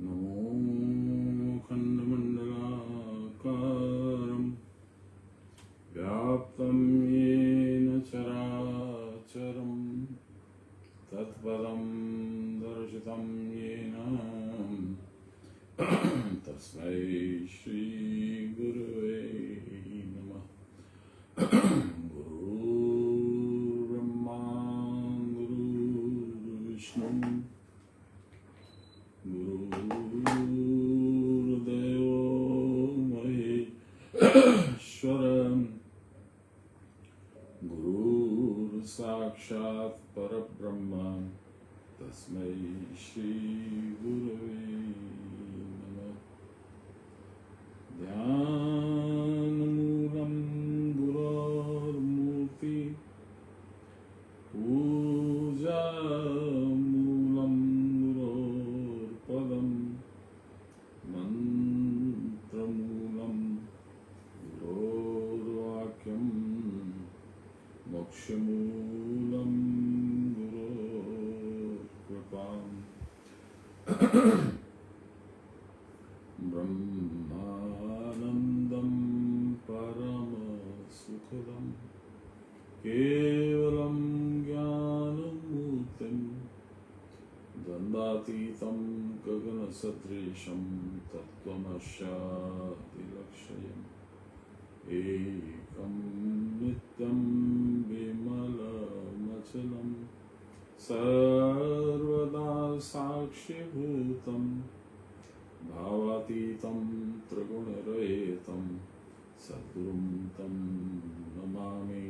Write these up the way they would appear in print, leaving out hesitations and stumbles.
नमो खण्डमण्डलाकारं व्याप्तं येन चराचरं तत्पदं दर्शितं येन तस्मै श्रीगुरवे नमः। गुरुर्ब्रह्मा गुरुर्विष्णु गुरुर्देवो महेश्वरः गुरुर्साक्षात् परब्रह्म तस्मै श्रीगुरवे नमः। ध्यानमूलं गुरोर्मूर्ति पूजामूलं गुरोर्पदं मन्त्रमूलं गुरोर्वाक्यं मोक्षमूलं गुरोर्कृपाम् ब्रह्मानन्दं परमसुखदं केवलं ज्ञानमूर्तिं द्वन्द्वातीतं गगनसदृशं तत्त्वमस्यादिलक्ष्यम् एकं नित्यं विमलमचलं सर्वदा साक्षिभूतं भावातीतं त्रिगुणरहितं सद्गुरुं तं नमामि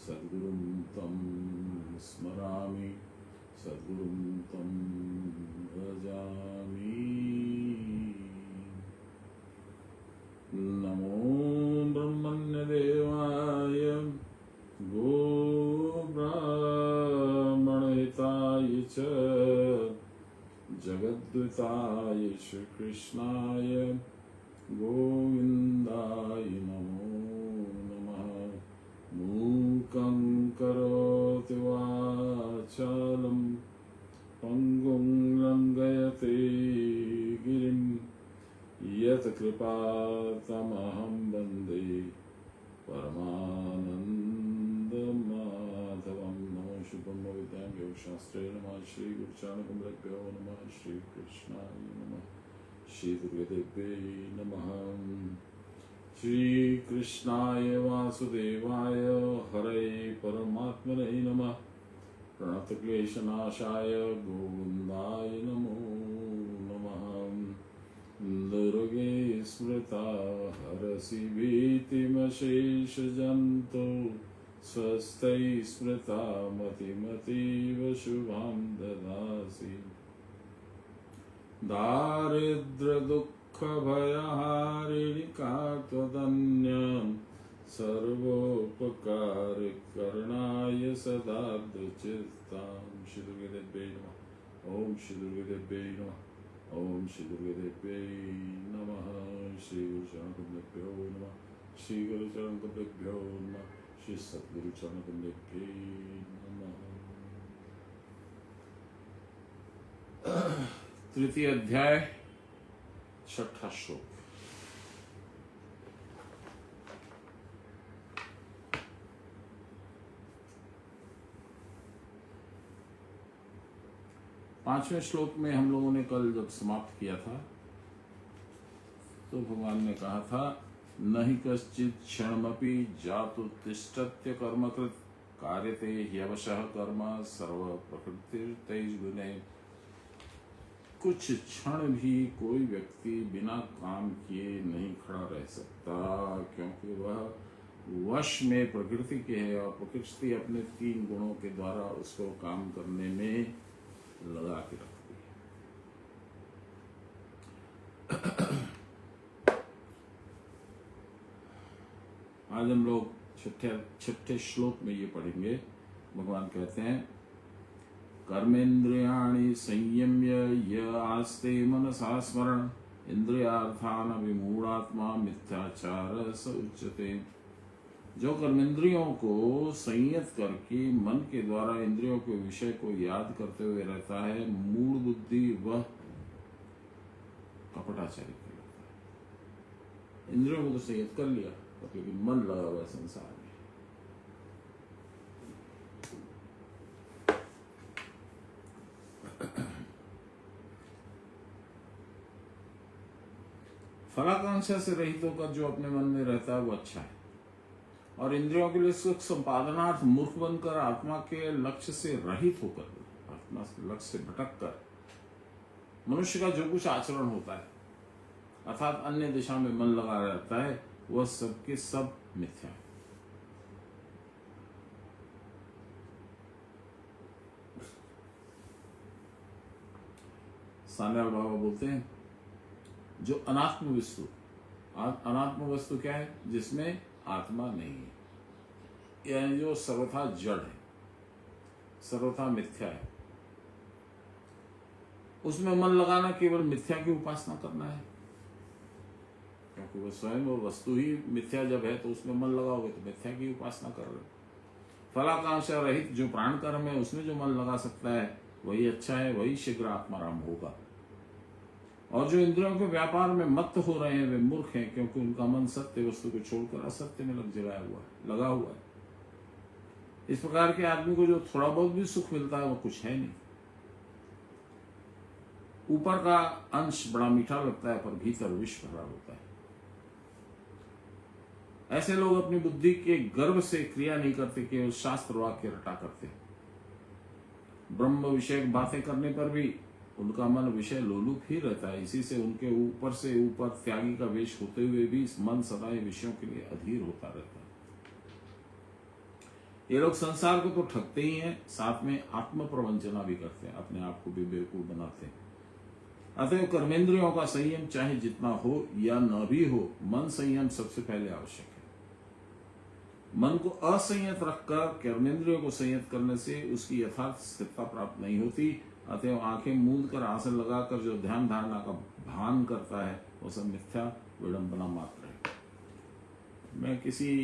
सद्गुरुं तं स्मरामि सद्गुरुं तं भजामि। नमो ब्रह्मण्यदेवाय गोब्राह्मणहिताय च जगद्विताय श्रीकृष्णाय गोविन्दाय नमो नमः। मूकं करोति वाचालं पङ्गुं लङ्घयते गिरिं यत्कृपातमहं वन्दे परमानन्दमाधवं। नमो शुभमविद्यां योगशास्त्रे नमः श्रीगुरुचरणकमलेभ्यो नमः श्रीकृष्णाय नमः श्रीगुरुदेव्यै नमः। श्रीकृष्णाय वासुदेवाय हरे परमात्मने नमः। प्रणतक्लेशनाशाय गोविन्दाय नमो नमः। दुर्गे स्मृता हरसि भीतिमशेषजन्तु स्वस्ति स्मृता मतिमतीव शुभां ददासि। दारिद्र्यदुःखभयहारिणि का त्वदन्यं सर्वोपकारकरणाय सदा दृचितां। श्री दुर्गादेव्यै नमः। ओम श्री दुर्गादेव्यै नमः। ओम श्री दुर्गादेव्यै नमः। श्री गुरुचरणकमलेभ्यो नमः। श्री गुरुचरणकमलेभ्यो नमः। श्री सद्गुरुचरणकमलेभ्यै नमः। तृतीय अध्याय छठा श्लोक। पांचवें श्लोक में हम लोगों ने कल जब समाप्त किया था तो भगवान ने कहा था न हि कश्चित् क्षणमपि जातु तिष्ठत्य कर्मकृत कार्यते ह्यवशः कर्म सर्व प्रकृतिर्तेजगुणे। कुछ क्षण भी कोई व्यक्ति बिना काम किए नहीं खड़ा रह सकता, क्योंकि वह वश में प्रकृति के है और प्रकृति अपने तीन गुणों के द्वारा उसको काम करने में लगा के रखती है। आज हम लोग छठे श्लोक में ये पढ़ेंगे। भगवान कहते हैं कर्मेन्द्रियाणि संयम्य य आस्ते मनसा स्मरण इंद्रियार्थान विमूढ़ात्मा मिथ्याचार स उच्यते। जो कर्मेंद्रियों को संयत करके मन के द्वारा इंद्रियों के विषय को याद करते हुए रहता है, मूढ़ बुद्धि वह कपटाचारी कहलाता है। इंद्रियों को तो संयत कर लिया, लेकिन मन लगा हुआ है संसार में। फलाकांक्षा से रहित होकर जो अपने मन में रहता है वो अच्छा है, और इंद्रियों के लिए सुख संपादनार्थ मूर्ख बनकर आत्मा के लक्ष्य से रहित होकर, आत्मा के लक्ष्य से भटक कर मनुष्य का जो कुछ आचरण होता है अर्थात अन्य दिशा में मन लगा रहता है, वह सबके सब मिथ्या है। सान्याल बाबा बोलते हैं जो अनात्म वस्तु, अनात्म वस्तु क्या है? जिसमें आत्मा नहीं है, यानी जो सर्वथा जड़ है, सर्वथा मिथ्या है, उसमें मन लगाना केवल मिथ्या की उपासना करना है, क्योंकि वो स्वयं वो वस्तु ही मिथ्या जब है तो उसमें मन लगाओगे तो मिथ्या की उपासना कर रहे हो। फलाकांक्षा रहित जो प्राण कर्म है उसमें जो मन लगा सकता है वही अच्छा है, वही शीघ्र आत्माराम होगा। और जो इंद्रियों के व्यापार में मत्त हो रहे हैं वे मूर्ख हैं, क्योंकि उनका मन सत्य वस्तु को छोड़कर असत्य में लगा हुआ है। इस प्रकार के आदमी को जो थोड़ा बहुत भी सुख मिलता है वो कुछ है नहीं। ऊपर का अंश बड़ा मीठा लगता है पर भीतर विष भरा होता है। ऐसे लोग अपनी बुद्धि के गर्व से क्रिया नहीं करते, केवल शास्त्र वाक्य रटा करते। ब्रह्म विषयक बातें करने पर भी उनका मन विषय लोलुप ही रहता है। इसी से उनके ऊपर से ऊपर त्यागी का वेश होते हुए भी मन सदा विषयों के लिए अधीर होता रहता है। ये लोग संसार को तो ठगते ही हैं, साथ में आत्म प्रवंचना भी करते हैं, अपने आप को भी बेवकूफ बनाते हैं। अतएव कर्मेंद्रियों का संयम चाहे जितना हो या न भी हो, मन संयम सबसे पहले आवश्यक है। मन को असंयत रखकर कर्मेंद्रियों को संयत करने से उसकी यथार्थ स्थिरता प्राप्त नहीं होती। अतएव आंखें मूंद कर आसन लगाकर जो ध्यान धारणा का भान करता है वो सब मिथ्या विडंबना मात्र है। मैं किसी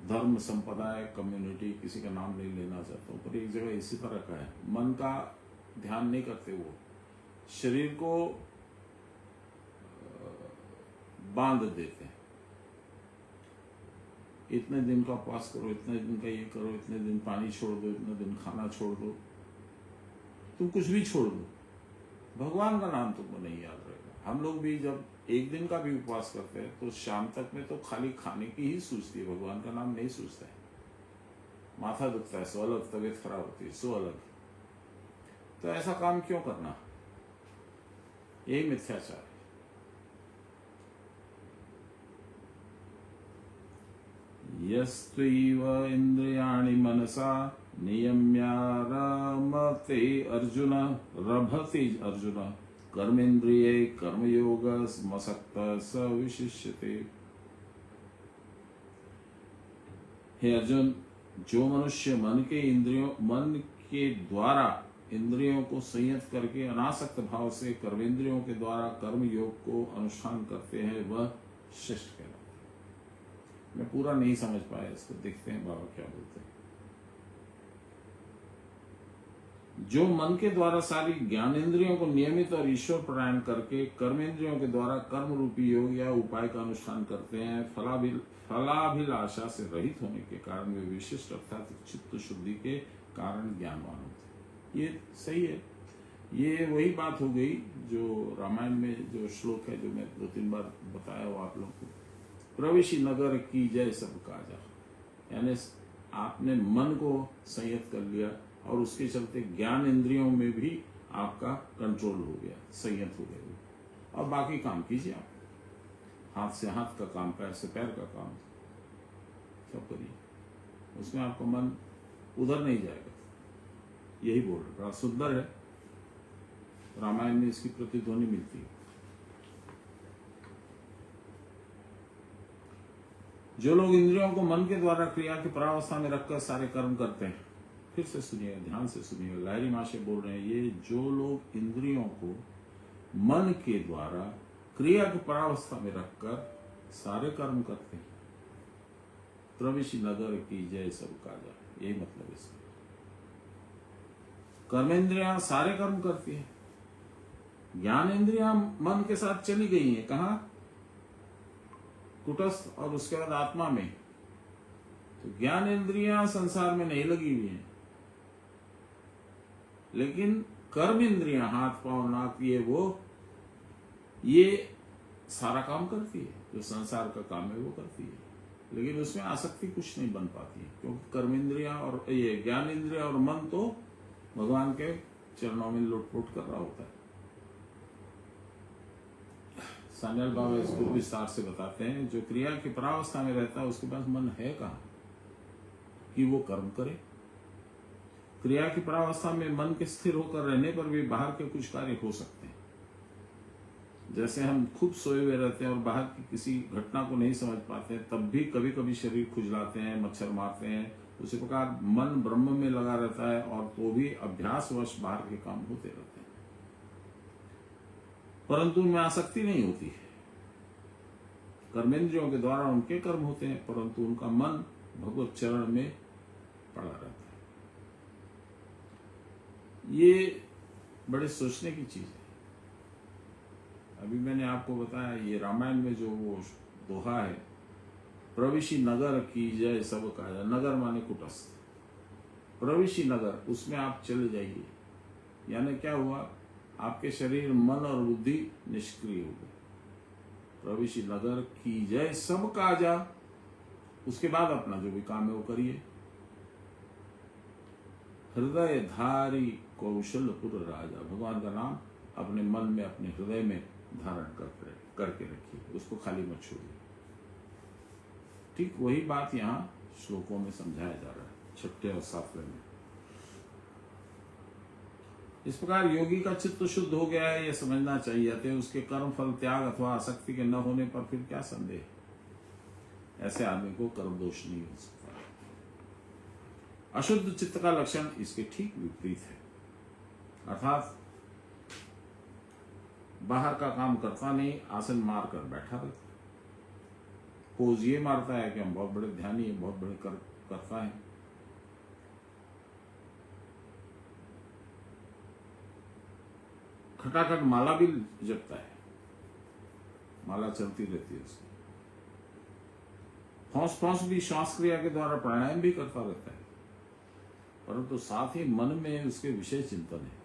धर्म संप्रदाय कम्युनिटी किसी का नाम नहीं लेना चाहता हूँ, पर एक जगह इसी तरह का है। मन का ध्यान नहीं करते, वो शरीर को बांध देते हैं। इतने दिन का उपवास करो, इतने दिन का ये करो, इतने दिन पानी छोड़ दो, इतने दिन खाना छोड़ दो, तुम कुछ भी छोड़ दो, भगवान का नाम तुमको नहीं याद रहेगा। हम लोग भी जब एक दिन का भी उपवास करते हैं तो शाम तक में तो खाली खाने की ही सूझती है, भगवान का नाम नहीं सूझता है। माथा दुखता है सो अलग, तबीयत खराब होती है सो अलग। तो ऐसा काम क्यों करना? यही मिथ्याचार है। यस्त्वैव इंद्रियाणि मनसा नियम्यारमते अर्जुन रभते अर्जुन कर्मेन्द्रिये कर्मयोग मसक्त स विशिष्यते। हे अर्जुन, जो मनुष्य मन के द्वारा इंद्रियों को संयत करके अनासक्त भाव से कर्मेंद्रियों के द्वारा कर्म योग को अनुष्ठान करते हैं वह श्रेष्ठ कहलाता है। मैं पूरा नहीं समझ पाया इसको, देखते हैं बाबा क्या बोलते हैं। जो मन के द्वारा सारी ज्ञानेंद्रियों को नियमित और ईश्वर परायण करके कर्मेंद्रियों के द्वारा कर्म रूपी योग या उपाय का अनुष्ठान करते हैं, फलाभिलाषा से रहित होने के कारण वे विशिष्ट अर्थात चित्त शुद्धि के कारण ज्ञानवान होते हैं। ये सही है। ये वही बात हो गई जो रामायण में जो श्लोक है, जो मैं 2-3 बार बताया हो आप लोगों को। प्रवेशी नगर की जय सब काजा, यानी आपने मन को संयत कर लिया और उसके चलते ज्ञान इंद्रियों में भी आपका कंट्रोल हो गया, संयत हो गया। और बाकी काम कीजिए आप, हाथ से हाथ का काम, पैर से पैर का काम सब करिए, उसमें आपका मन उधर नहीं जाएगा। यही बोल रहा, बड़ा सुंदर है। रामायण में इसकी प्रतिध्वनि मिलती है। जो लोग इंद्रियों को मन के द्वारा क्रिया की परावस्था में रखकर सारे कर्म करते हैं, फिर से सुनिएगा, ध्यान से सुनिएगा, लाहिरी माशे बोल रहे हैं, ये जो लोग इंद्रियों को मन के द्वारा क्रिया की परावस्था में रखकर सारे कर्म करते हैं, प्रविश नगर की जय सब काजा, यही मतलब इसका। कर्मेंद्रियां सारे कर्म करती है, ज्ञान इंद्रियां मन के साथ चली गई हैं, कहा? कुटस्थ और उसके बाद आत्मा में। तो ज्ञान इंद्रियां संसार में नहीं लगी हुई हैं, लेकिन कर्म इंद्रियां, हाथ पांव नाक ये सारा काम करती है, जो संसार का काम है वो करती है, लेकिन उसमें आसक्ति कुछ नहीं बन पाती है, क्योंकि कर्म इंद्रियां और ये ज्ञान इंद्रिया और मन तो भगवान के चरणों में लुटपुट कर रहा होता है। सान्याल बाबा इसको विस्तार से बताते हैं, जो क्रिया की परावस्था में रहता है उसके पास मन है कहाँ कि वो कर्म करे। क्रिया की परावस्था में मन के स्थिर होकर रहने पर भी बाहर के कुछ कार्य हो सकते हैं। जैसे हम खूब सोए हुए रहते हैं और बाहर की किसी घटना को नहीं समझ पाते हैं, तब भी कभी कभी शरीर खुजलाते हैं, मच्छर मारते हैं। उसी प्रकार मन ब्रह्म में लगा रहता है और तो भी अभ्यासवश बाहर के काम होते रहते हैं, परंतु उनमें आसक्ति नहीं होती है। कर्मेंद्रियों के द्वारा उनके कर्म होते हैं, परंतु उनका मन भगवत चरण में पड़ा रहता है। ये बड़े सोचने की चीज है। अभी मैंने आपको बताया, ये रामायण में जो वो दोहा है, प्रविशी नगर की जय सब काया। नगर माने कुटस्थ, प्रविशी नगर, उसमें आप चले जाइए। यानी क्या हुआ, आपके शरीर, मन और बुद्धि निष्क्रिय हो गए। प्रविशी नगर की जय सब काजा, उसके बाद अपना जो भी काम है वो करिए। हृदय धारी कौशलपुर राजा, भगवान का नाम अपने मन में, अपने हृदय में धारण करके रखिए, उसको खाली मत छोड़िए। ठीक वही बात यहाँ श्लोकों में समझाया जा रहा है, 6 और 7वें में। इस प्रकार योगी का चित्त शुद्ध हो गया है, यह समझना चाहिए। अतः उसके कर्म फल त्याग अथवा आसक्ति के न होने पर फिर क्या संदेह। ऐसे आदमी को कर्म दोष नहीं हो सकता। अशुद्ध चित्त का लक्षण इसके ठीक विपरीत है, अर्थात बाहर का काम करता नहीं, आसन मार कर बैठा रहता। पोज ये मारता है कि हम बहुत बड़े ध्यानी है, बहुत बड़े करता है। खटाखट माला भी जपता है, माला चलती रहती है उसकी। फौस फौस भी श्वास क्रिया के द्वारा प्राणायाम भी करता रहता है, परंतु साथ ही मन में उसके विषय चिंतन है।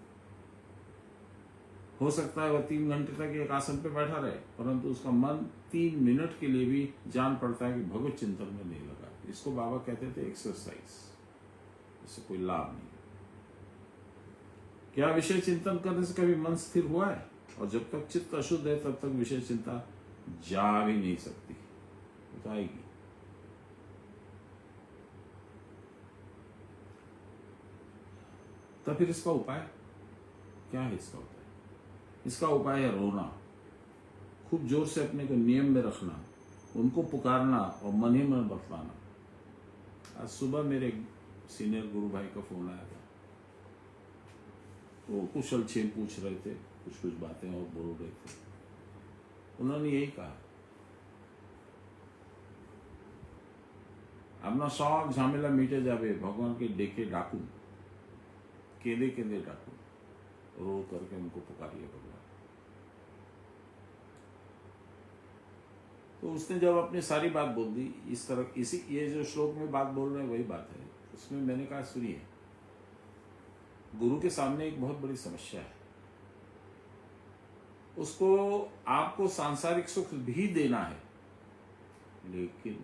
हो सकता है वह 3 घंटे तक एक आसन पे बैठा रहे, परंतु उसका मन 3 मिनट के लिए भी जान पड़ता है कि भगवत चिंतन में नहीं लगा। इसको बाबा कहते थे एक्सरसाइज, इससे कोई लाभ नहीं। क्या विषय चिंतन करने से कभी मन स्थिर हुआ है? और जब तक चित्त अशुद्ध है तब तक विषय चिंता जा भी नहीं सकती, बताएगी। तो फिर इसका उपाय क्या है? इसका उपाय है रोना, खूब जोर से अपने को नियम में रखना, उनको पुकारना और मन ही मन बतलाना। आज सुबह मेरे सीनियर गुरु भाई का फोन आया था, वो कुशल छेम पूछ रहे थे, कुछ बातें और बोल रहे थे। उन्होंने यही कहा, अपना शौक झामेला मीटे जावे, भगवान के डेके डाकू, केंदे केंदे डाकू, रो करके उनको पुकारिए भगवान। तो उसने जब अपनी सारी बात बोल दी इस तरह, इसी ये जो श्लोक में बात बोल रहे हैं वही बात है। उसमें मैंने कहा सुनिए, गुरु के सामने एक बहुत बड़ी समस्या है, उसको आपको सांसारिक सुख भी देना है, लेकिन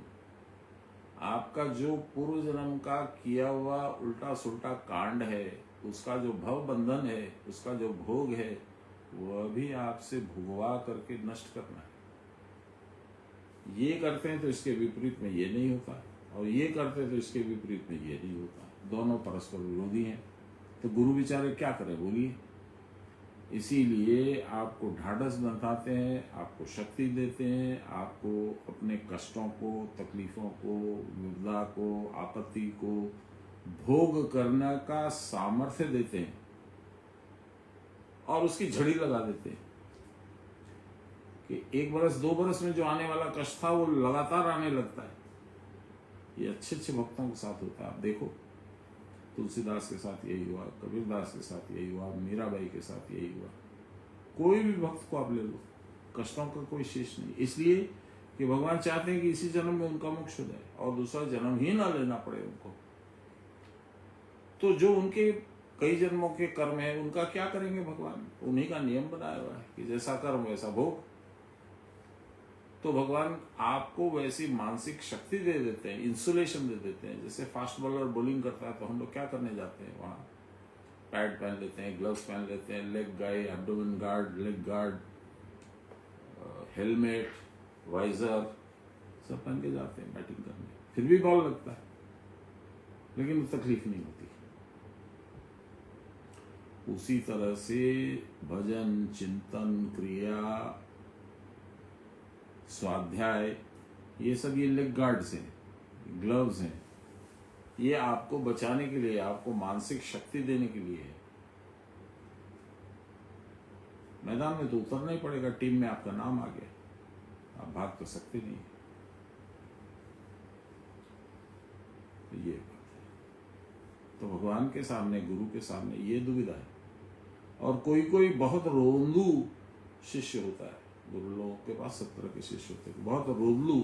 आपका जो पूर्व जन्म का किया हुआ उल्टा सुल्टा कांड है, उसका जो भव बंधन है, उसका जो भोग है, वह भी आपसे भुगवा करके नष्ट करना है। ये करते हैं तो इसके विपरीत में ये नहीं होता, और ये करते हैं तो इसके विपरीत में ये नहीं होता। दोनों परस्पर विरोधी हैं। तो गुरु बेचारे क्या करें, बोलिए। इसीलिए आपको ढाढ़स बंधाते हैं, आपको शक्ति देते हैं, आपको अपने कष्टों को, तकलीफों को, विपदा को, आपत्ति को भोग करने का सामर्थ्य देते हैं और उसकी झड़ी लगा देते हैं कि 1 बरस 2 बरस में जो आने वाला कष्ट था वो लगातार आने लगता है। ये अच्छे अच्छे भक्तों के साथ होता है। आप देखो, तुलसीदास के साथ यही हुआ, कबीरदास के साथ यही हुआ, मीराबाई के साथ यही हुआ। कोई भी भक्त को आप ले लो, कष्टों का कोई शेष नहीं, इसलिए कि भगवान चाहते हैं कि इसी जन्म में उनका मोक्ष हो जाए और दूसरा जन्म ही ना लेना पड़े उनको। तो जो उनके कई जन्मों के कर्म है उनका क्या करेंगे भगवान? उन्हीं का नियम बनाया हुआ है कि जैसा कर्म वैसा भोग। तो भगवान आपको वैसी मानसिक शक्ति दे देते हैं, इंसुलेशन दे देते हैं। जैसे फास्ट बॉलर बॉलिंग करता है तो हम लोग क्या करने जाते हैं, वहाँ पैड पहन लेते हैं, ग्लव्स पहन लेते हैं, leg guard, abdomen guard, leg guard, helmet, visor सब पहन के जाते हैं बैटिंग करने। फिर भी बॉल लगता है लेकिन तकलीफ नहीं होती। उसी तरह से भजन, चिंतन, क्रिया, स्वाध्याय, ये सब ये लेग गार्ड्स हैं, ग्लव्स हैं, ये आपको बचाने के लिए, आपको मानसिक शक्ति देने के लिए है। मैदान में तो उतरना ही पड़ेगा, टीम में आपका नाम आ गया, आप भाग तो सकते नहीं। तो ये बात है। तो भगवान के सामने, गुरु के सामने ये दुविधा है। और कोई कोई बहुत रोंदू शिष्य होता है, गुरु लोगों के पास 7 तरह के शिष्य होते हैं, बहुत रोदलू,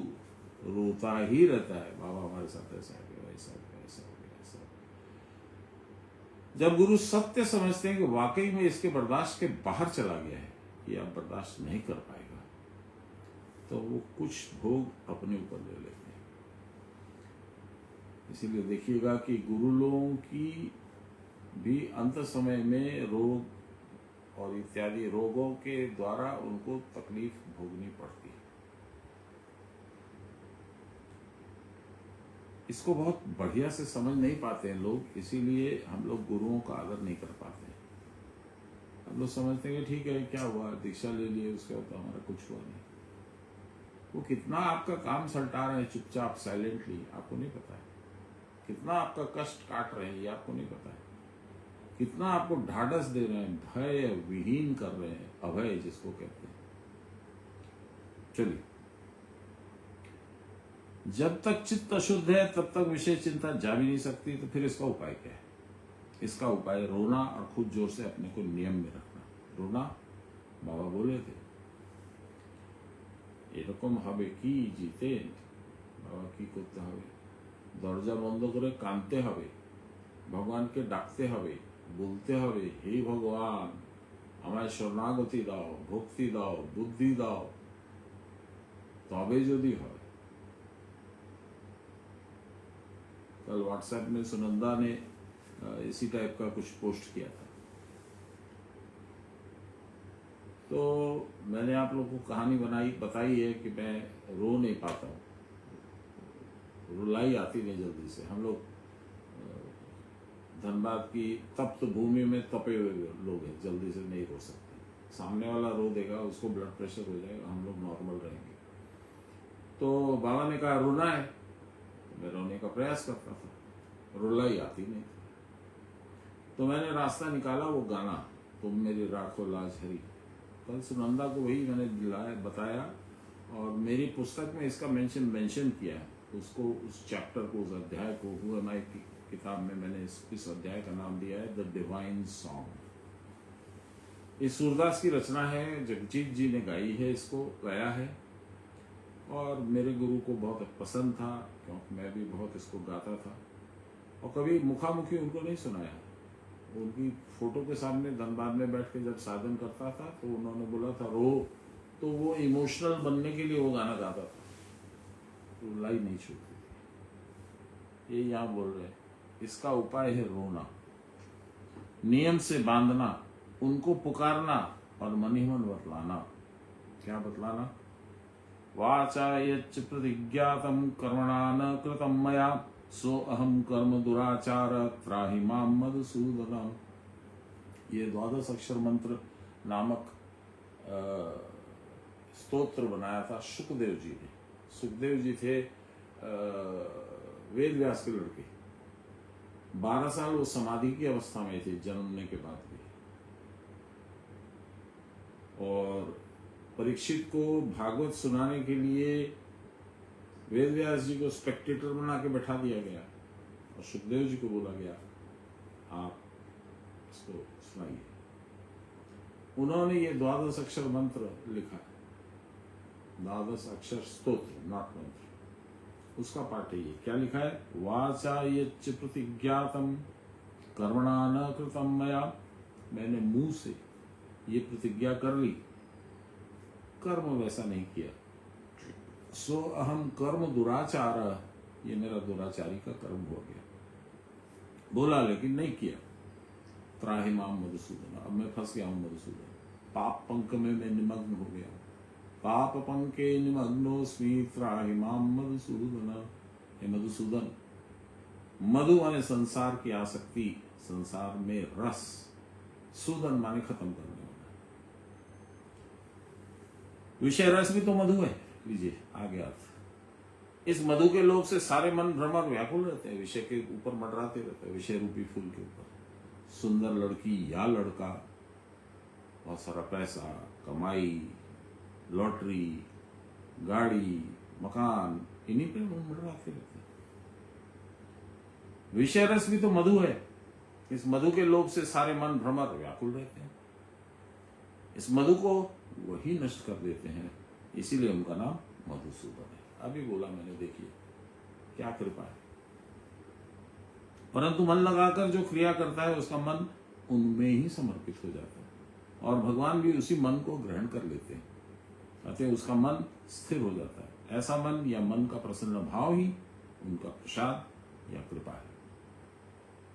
रोता ही रहता है, बाबा हमारे साथ ऐसा हो गया, ऐसा हो गया, ऐसा हो गया, ऐसा हो गया। जब गुरु सत्य समझते हैं कि वाकई में इसके बर्दाश्त के बाहर चला गया है, ये अब बर्दाश्त नहीं कर पाएगा, तो वो कुछ भोग अपने ऊपर ले लेते हैं। इसीलिए देखिएगा कि गुरु लोगों की भी अंत समय में रोग और इत्यादि रोगों के द्वारा उनको तकलीफ भोगनी पड़ती है। इसको बहुत बढ़िया से समझ नहीं पाते हैं लोग, इसीलिए हम लोग गुरुओं का आदर नहीं कर पाते हैं। हम लोग समझते हैं कि ठीक है, क्या हुआ, दीक्षा ले लिए, उसके बाद हमारा कुछ हुआ नहीं। वो कितना आपका काम सल्टा रहे हैं चुपचाप, साइलेंटली, आपको नहीं पता है। कितना आपका कष्ट काट रहे हैं, ये आपको नहीं पता है। कितना आपको ढाढ़स दे रहे हैं, भय विहीन कर रहे हैं, अभय जिसको कहते हैं। चलिए, जब तक चित्त अशुद्ध है तब तक विषय चिंता जा भी नहीं सकती। तो फिर इसका उपाय क्या है? इसका उपाय रोना और खूब जोर से अपने को नियम में रखना। रोना, बाबा बोले थे, एरकम हबे की जीते, बाबा की करते हबे, दरजा बंद करे कानते हबे, भगवान के डाकते हबे, বলতে হবে, হে ভগবান আমায় শরণাগতি দাও, ভক্তি দাও, বুদ্ধি দাও, তবে যদি হয়। कल व्हाट्सएप में सुनंदा ने इसी टाइप का कुछ पोस्ट किया था। तो मैंने आप लोगों को कहानी बताई है कि मैं रो नहीं पाता हूँ, रुलाई आती नहीं जल्दी से। हम लोग धनबाद की तप्त भूमि में तपे हुए लोग हैं, जल्दी से नहीं रो सकते। सामने वाला रो देगा, उसको ब्लड प्रेशर हो जाएगा, हम लोग नॉर्मल रहेंगे। तो बाबा ने कहा रोना है, तो मैं रोने का प्रयास करता था, रुलाई आती नहीं थी। तो मैंने रास्ता निकाला, वो गाना, तुम मेरी राखो लाज हरी। कल सुनंदा को वही मैंने दिलाया, बताया, और मेरी पुस्तक में इसका मेंशन किया है। उसको, उस चैप्टर को, उस अध्याय को, हु एम आई की किताब में मैंने इस अध्याय का नाम दिया है द डिवाइन सॉन्ग। ये सूरदास की रचना है, जगजीत जी ने गाई है, इसको गाया है, और मेरे गुरु को बहुत पसंद था, क्योंकि मैं भी बहुत इसको गाता था। और कभी मुखामुखी उनको नहीं सुनाया, उनकी फोटो के सामने धनबाद में बैठ के जब साधन करता था तो उन्होंने बोला था रो, तो वो इमोशनल बनने के लिए वो गाना गाता था, तो लाई नहीं छूटती थी। ये यहाँ बोल रहे हैं, इसका उपाय है रोना, नियम से बांधना, उनको पुकारना और मन ही मन बतलाना। क्या बतलाना? वाचा यच्च प्रतिज्ञातम कर्मणा न कृतम मया सो अहम कर्म दुराचार त्राहि माम मधुसूदनम। ये 12 अक्षर मंत्र नामक स्तोत्र बनाया था सुखदेव जी ने। सुखदेव जी थे वेद व्यास के लड़के। 12 साल वो समाधि की अवस्था में थे जन्मने के बाद भी। और परीक्षित को भागवत सुनाने के लिए वेद व्यास जी को स्पेक्टेटर बना के बैठा दिया गया और सुखदेव जी को बोला गया आप इसको सुनाइए। उन्होंने ये 12 अक्षर मंत्र लिखा है, 12 अक्षर स्तोत्र, नॉट मंत्र, उसका पाठ है ये। क्या लिखा है? वाचा यच्च प्रतिज्ञातम कर्मणा न कृतम मया, मैंने मुंह से ये प्रतिज्ञा कर ली, कर्म वैसा नहीं किया, सो अहम कर्म दुराचार, ये मेरा दुराचारी का कर्म हो गया। बोला लेकिन नहीं किया। त्राहि माम मधुसूदन, अब मैं फंस गया हूं मधुसूदन, पाप पंक में मैं निमग्न हो गया हूं। पाप पंके निमग्नोस्मि त्राहि माम मधुसूदन। हे मधुसूदन, मधु माने संसार की आसक्ति, संसार में रस, सूदन माने खत्म करने वाला। विषय रस भी तो मधु है। लीजिए आगे अर्थ। इस मधु के लोभ से सारे मन भ्रमर व्याकुल रहते हैं, विषय के ऊपर मंडराते रहते हैं, विषय रूपी फूल के ऊपर। सुंदर लड़की या लड़का, बहुत सारा पैसा, कमाई, लॉटरी, गाड़ी, मकान, इन्हीं पे मंडराते रहते हैं। विषय रस भी तो मधु है। इस मधु के लोभ से सारे मन भ्रमर व्याकुल रहते हैं। इस मधु को वही नष्ट कर देते हैं, इसीलिए उनका नाम मधुसूदन है। अभी बोला मैंने, देखिए क्या कृपा है। परंतु मन लगाकर जो क्रिया करता है उसका मन उनमें ही समर्पित हो जाता है, और भगवान भी उसी मन को ग्रहण कर लेते हैं, अतः उसका मन स्थिर हो जाता है। ऐसा मन या मन का प्रसन्न भाव ही उनका प्रसाद या कृपा है।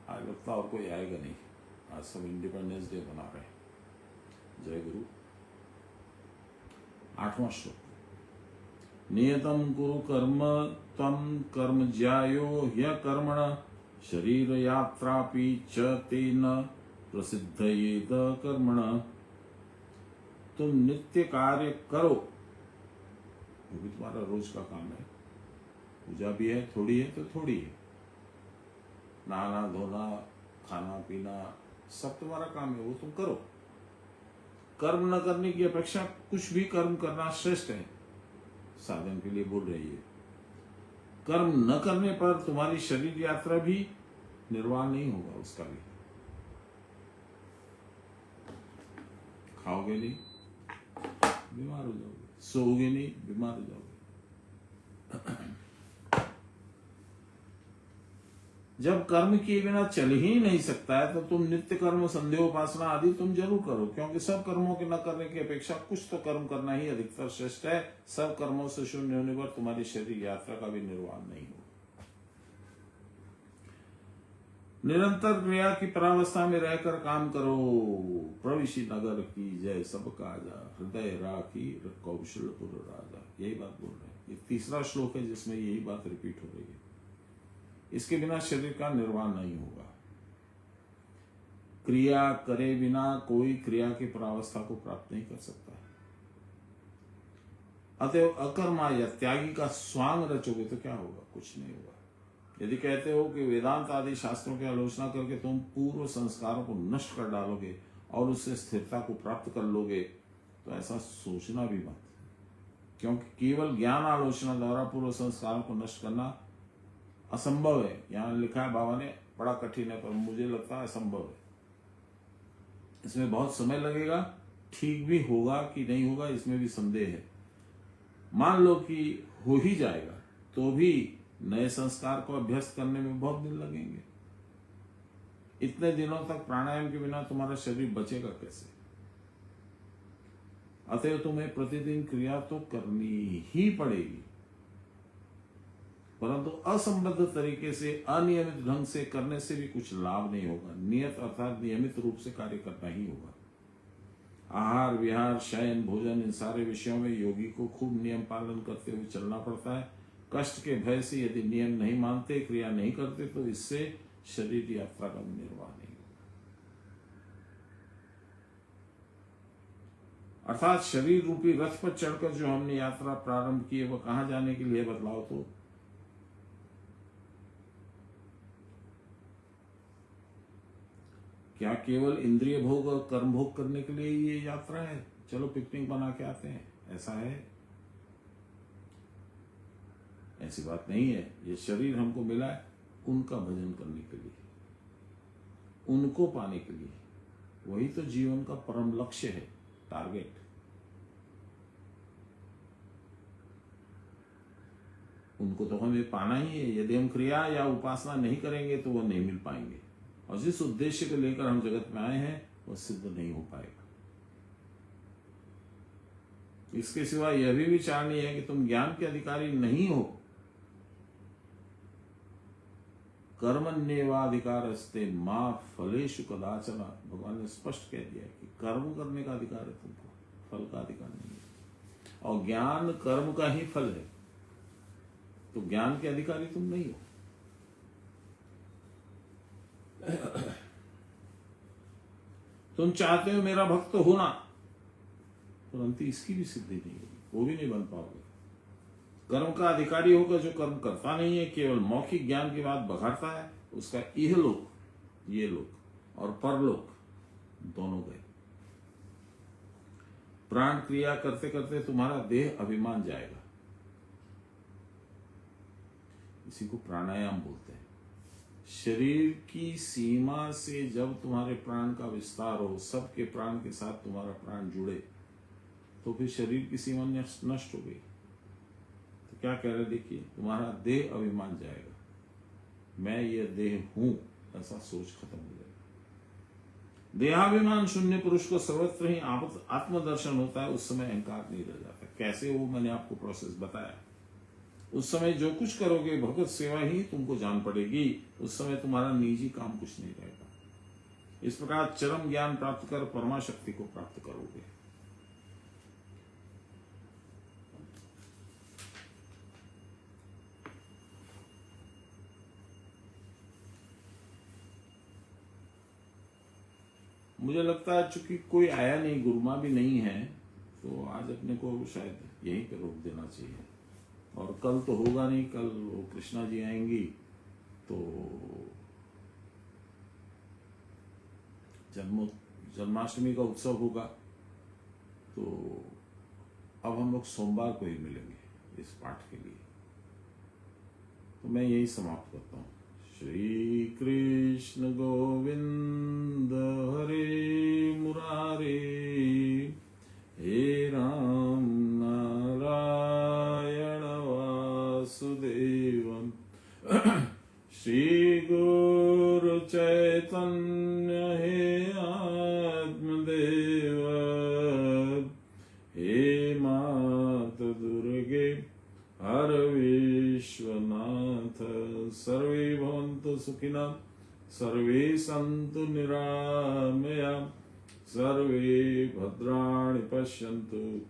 आज लगता और कोई आएगा नहीं, आज सब इंडिपेंडेंस डे मना रहे हैं। जय गुरु। 8वां श्लोक। नियतम कुरु कर्म तम कर्म ज्यायो ह्यकर्मण शरीर यात्रापि च तेन प्रसिद्धयेत कर्मण। तुम नित्य कार्य करो, वो भी तुम्हारा रोज का काम है। पूजा भी है, थोड़ी है तो थोड़ी है, नहाना धोना खाना पीना सब तुम्हारा काम है, वो तुम करो। कर्म न करने की अपेक्षा कुछ भी कर्म करना श्रेष्ठ है, साधन के लिए बोल रही है। कर्म न करने पर तुम्हारी शरीर यात्रा भी निर्वाह नहीं होगा, उसका भी खाओगे नहीं बीमार हो जाओगे, सोओगे नहीं बीमार हो जाओगे। जब कर्म किए बिना चल ही नहीं सकता है तो तुम नित्य कर्म संदेह उपासना आदि तुम जरूर करो, क्योंकि सब कर्मों के न करने की अपेक्षा कुछ तो कर्म करना ही अधिकतर श्रेष्ठ है। सब कर्मों से शून्य होने पर तुम्हारी शरीर यात्रा का भी निर्वाह नहीं हो। निरंतर क्रिया की परावस्था में रहकर काम करो। प्रविशि नगर की जय सब काजा, हृदय राखी कौशलपुर राजा। यही बात बोल रहे हैं। ये 3रा श्लोक है जिसमें यही बात रिपीट हो रही है। इसके बिना शरीर का निर्वाह नहीं होगा। क्रिया करे बिना कोई क्रिया की परावस्था को प्राप्त नहीं कर सकता। अतएव अकर्मा या त्यागी का स्वांग रचोगे तो क्या होगा? कुछ नहीं होगा। यदि कहते हो कि वेदांत आदि शास्त्रों की आलोचना करके तुम पूर्व संस्कारों को नष्ट कर डालोगे और उससे स्थिरता को प्राप्त कर लोगे, तो ऐसा सोचना भी मत, क्योंकि केवल ज्ञान आलोचना द्वारा पूर्व संस्कारों को नष्ट करना असंभव है। यहां लिखा है बाबा ने, बड़ा कठिन है, पर मुझे लगता है असंभव है। इसमें बहुत समय लगेगा, ठीक भी होगा कि नहीं होगा इसमें भी संदेह है। मान लो कि हो ही जाएगा तो भी नए संस्कार को अभ्यस्त करने में बहुत दिन लगेंगे। इतने दिनों तक प्राणायाम के बिना तुम्हारा शरीर बचेगा कैसे? अतएव तुम्हें प्रतिदिन क्रिया तो करनी ही पड़ेगी, परंतु असंबद्ध तरीके से अनियमित ढंग से करने से भी कुछ लाभ नहीं होगा। नियत अर्थात नियमित रूप से कार्य करना ही होगा। आहार विहार शयन भोजन इन सारे विषयों में योगी को खूब नियम पालन करते हुए चलना पड़ता है। कष्ट के भय से यदि नियम नहीं मानते, क्रिया नहीं करते, तो इससे शरीर यात्रा का निर्वाह नहीं होगा। अर्थात शरीर रूपी रथ पर चढ़कर जो हमने यात्रा प्रारंभ की है वह कहां जाने के लिए बतलाओ तो? क्या केवल इंद्रिय भोग और कर्म भोग करने के लिए ये यात्रा है? चलो पिकनिक बना के आते हैं, ऐसा है? ऐसी बात नहीं है। ये शरीर हमको मिला है उनका भजन करने के लिए, उनको पाने के लिए। वही तो जीवन का परम लक्ष्य है। टारगेट। उनको तो हमें पाना ही है। यदि हम क्रिया या उपासना नहीं करेंगे तो वो नहीं मिल पाएंगे, और जिस उद्देश्य को लेकर हम जगत में आए हैं वो सिद्ध नहीं हो पाएगा। इसके सिवा यह भी विचारणीय है कि तुम ज्ञान के अधिकारी नहीं हो। कर्मण्येवाधिकारस्ते मां फलेषु कदाचन, भगवान ने स्पष्ट कह दिया कि कर्म करने का अधिकार है तुमको, फल का अधिकार नहीं है। और ज्ञान कर्म का ही फल है, तो ज्ञान के अधिकारी तुम नहीं हो। तुम चाहते हो मेरा भक्त होना, परंतु इसकी भी सिद्धि नहीं होगी, वो भी नहीं बन पाओगे। कर्म का अधिकारी होकर जो कर्म करता नहीं है, केवल मौखिक ज्ञान की बात बघाड़ता है, उसका इहलोक, ये लोक और परलोक दोनों गए। प्राण क्रिया करते करते तुम्हारा देह अभिमान जाएगा, इसी को प्राणायाम बोलते हैं। शरीर की सीमा से जब तुम्हारे प्राण का विस्तार हो, सबके प्राण के साथ तुम्हारा प्राण जुड़े, तो फिर शरीर की सीमा नष्ट हो गई। तो क्या कह रहे, देखिए तुम्हारा देह अभिमान जाएगा, मैं ये देह हूं, ऐसा सोच खत्म हो जाएगा। देहाभिमान शून्य पुरुष को सर्वत्र ही आत्मदर्शन होता है, उस समय अहंकार नहीं रह जाता। कैसे, वो मैंने आपको प्रोसेस बताया। उस समय जो कुछ करोगे भगवत सेवा ही तुमको जान पड़ेगी, उस समय तुम्हारा निजी काम कुछ नहीं रहेगा। इस प्रकार चरम ज्ञान प्राप्त कर परमा शक्ति को प्राप्त करोगे। मुझे लगता है चूंकि कोई आया नहीं, गुरुमा भी नहीं है, तो आज अपने को शायद यहीं पे रोक देना चाहिए। और कल तो होगा नहीं, कल वो कृष्णा जी आएंगी, तो जन्माष्टमी का उत्सव होगा, तो अब हम लोग सोमवार को ही मिलेंगे इस पाठ के लिए। तो मैं यही समाप्त करता हूँ। श्री कृष्ण गोविंद हरे मुरारे, हे राम नारायण वासुदेवम, श्री गुरु चैतन्य हे आत्मदेव, हे मात दुर्गे हर विश्वनाथ, सर्वे भवन्तु सुखिनः, सर्वे सन्तु निरामया, सर्वे भद्राणि पश्यन्तु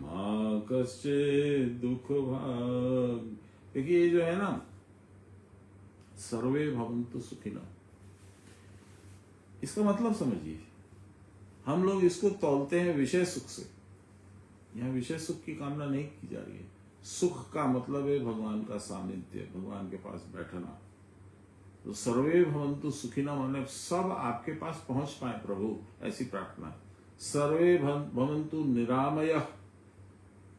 मां कश्चित् दुःख भाग्। देखिए ये जो है ना, सर्वे भवन्तु सुखिनः, इसका मतलब समझिए। हम लोग इसको तौलते हैं विषय सुख से। यहाँ विषय सुख की कामना नहीं की जा रही है। सुख का मतलब है भगवान का सानिध्य, भगवान के पास बैठना। तो सर्वे भवन्तु सुखिनः माने सब आपके पास पहुंच पाए प्रभु, ऐसी प्रार्थना है। सर्वे भवन्तु निरामयः,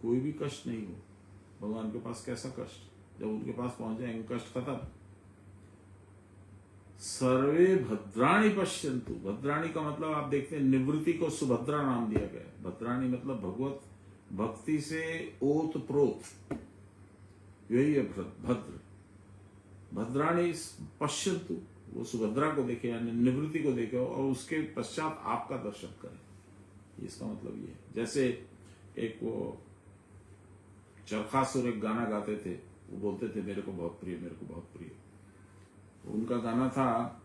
कोई भी कष्ट नहीं हो। भगवान के पास कैसा कष्ट, जब उनके पास पहुंच जाएंगे कष्ट खत्म। सर्वे भद्राणि पश्यन्तु, भद्राणि का मतलब आप देखते हैं निवृत्ति को सुभद्रा नाम दिया गया। भद्राणि मतलब भगवत भक्ति से ओत प्रोत, यही है भद्र। भद्राणि पश्यन्तु, वो सुभद्रा को देखे यानी निवृत्ति को देखे और उसके पश्चात आपका दर्शन करें, इसका मतलब ये है। जैसे एक वो चरखासुर एक गाना गाते थे, वो बोलते थे मेरे को बहुत प्रिय, मेरे को बहुत प्रिय। उनका गाना था,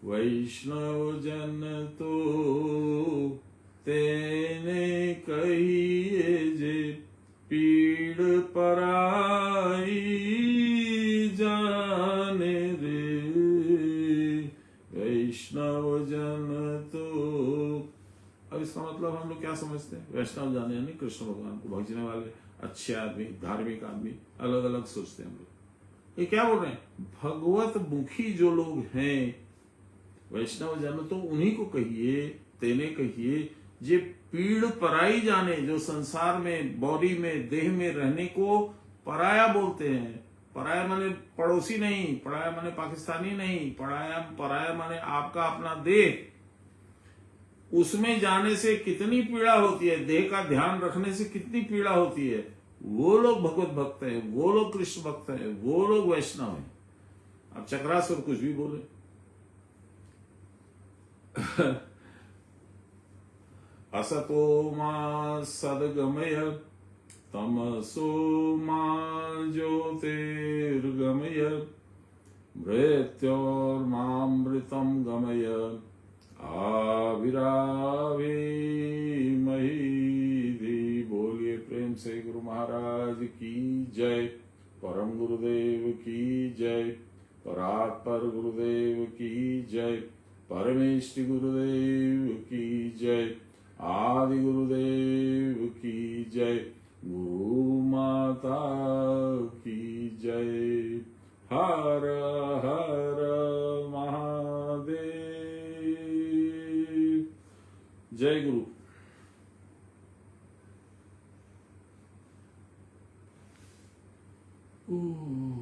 वैष्णव जन तो तेने कहिए जे पीड़ पराई जाने रे, वैष्णव जन तो। अब इसका मतलब हम लोग क्या समझते हैं? वैष्णव जाने यानी कृष्ण भगवान को भजने वाले अच्छे आदमी, धार्मिक आदमी, अलग अलग सोचते हैं हम लोग। ये क्या बोल रहे हैं? भगवत मुखी जो लोग हैं वैष्णव जन तो उन्हीं को कहिए, तेने कहिए जे पीड़ पराई जाने, जो संसार में बॉडी में देह में रहने को पराया बोलते हैं। पराया माने पड़ोसी नहीं, पराया माने पाकिस्तानी नहीं, पराया माने आपका अपना देह। उसमें जाने से कितनी पीड़ा होती है, देह का ध्यान रखने से कितनी पीड़ा होती है। वो लोग भगवत भक्त हैं, वो लोग कृष्ण भक्त हैं, वो लोग वैष्णव हैं। अब चक्रासुर कुछ भी बोले। असतो मा सदगमय तमसो मा ज्योतिर्गमय मृत्योर्मामृतं गमय आविराविमहि। बोलिए प्रेम से गुरु महाराज की जय, परम गुरुदेव की जय, परात्पर गुरुदेव की जय, परमेष्टि गुरुदेव की जय, आदि गुरुदेव की जय, गुरु माता की जय। हर हर महादेव। जय गुरु। Ooh.